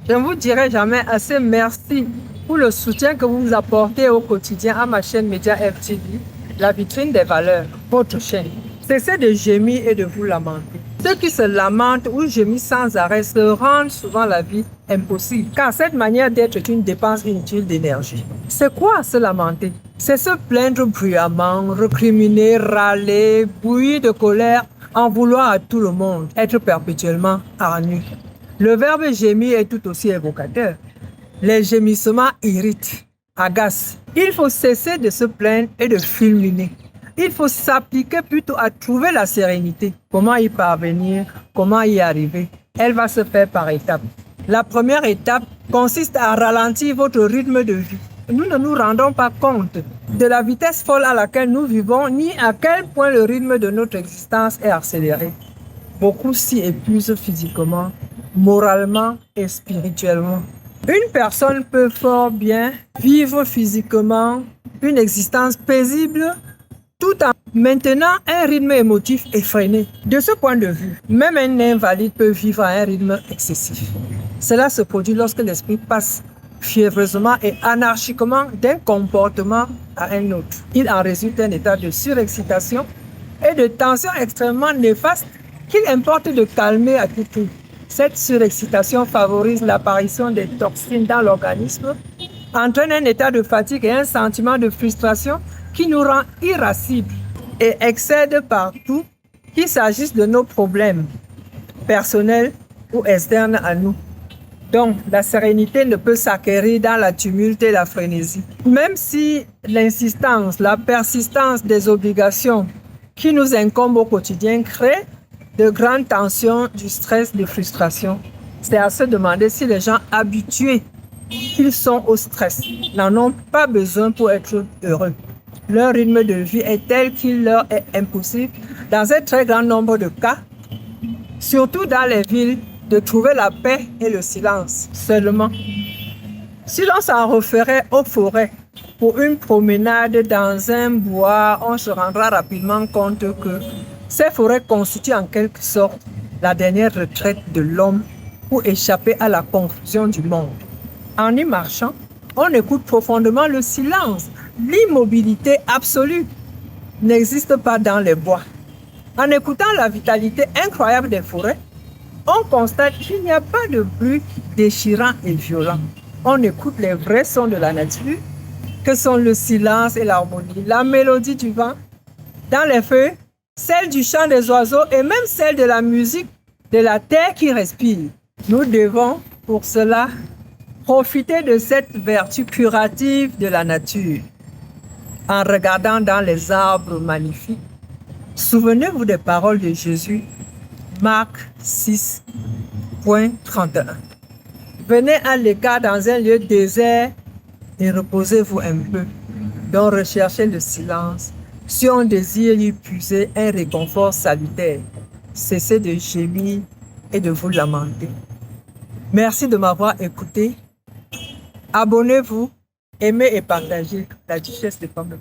Je ne vous dirai jamais assez merci pour le soutien que vous apportez au quotidien à ma chaîne Média FTV, la vitrine des valeurs, votre chaîne. Cessez de gémir et de vous lamenter. Ceux qui se lamentent ou gémissent sans arrêt se rendent souvent la vie impossible, car cette manière d'être est une dépense inutile d'énergie. C'est quoi se lamenter? C'est se plaindre bruyamment, recriminer, râler, bouillir de colère, en vouloir à tout le monde, être perpétuellement hargnu. Le verbe gémir est tout aussi évocateur. Les gémissements irritent, agacent. Il faut cesser de se plaindre et de fulminer. Il faut s'appliquer plutôt à trouver la sérénité. Comment y parvenir? Comment y arriver? Elle va se faire par étapes. La première étape consiste à ralentir votre rythme de vie. Nous ne nous rendons pas compte de la vitesse folle à laquelle nous vivons, ni à quel point le rythme de notre existence est accéléré. Beaucoup s'y épuisent physiquement, moralement et spirituellement. Une personne peut fort bien vivre physiquement une existence paisible tout en maintenant un rythme émotif effréné. De ce point de vue, même un invalide peut vivre à un rythme excessif. Cela se produit lorsque l'esprit passe fiévreusement et anarchiquement d'un comportement à un autre. Il en résulte un état de surexcitation et de tension extrêmement néfaste qu'il importe de calmer à tout prix. Cette surexcitation favorise l'apparition des toxines dans l'organisme, entraîne un état de fatigue et un sentiment de frustration qui nous rend irascibles et excède partout, qu'il s'agisse de nos problèmes personnels ou externes à nous. Donc, la sérénité ne peut s'acquérir dans la tumulte et la frénésie. Même si l'insistance, la persistance des obligations qui nous incombent au quotidien créent de grandes tensions, du stress, des frustrations. C'est à se demander si les gens habitués qu'ils sont au stress n'en ont pas besoin pour être heureux. Leur rythme de vie est tel qu'il leur est impossible, dans un très grand nombre de cas, surtout dans les villes, de trouver la paix et le silence seulement. Si l'on s'en référait aux forêts pour une promenade dans un bois, on se rendra rapidement compte que ces forêts constituent en quelque sorte la dernière retraite de l'homme pour échapper à la confusion du monde. En y marchant, on écoute profondément le silence. L'immobilité absolue n'existe pas dans les bois. En écoutant la vitalité incroyable des forêts, on constate qu'il n'y a pas de bruit déchirant et violent. On écoute les vrais sons de la nature, que sont le silence et l'harmonie, la mélodie du vent dans les feuilles, celle du chant des oiseaux et même celle de la musique de la terre qui respire. Nous devons, pour cela, profiter de cette vertu curative de la nature. En regardant dans les arbres magnifiques, souvenez-vous des paroles de Jésus, Marc 6.31. Venez à l'écart dans un lieu désert et reposez-vous un peu, donc recherchez le silence. Si on désire y puiser un réconfort salutaire, cessez de gémir et de vous lamenter. Merci de m'avoir écouté. Abonnez-vous, aimez et partagez. La duchesse de Pomme.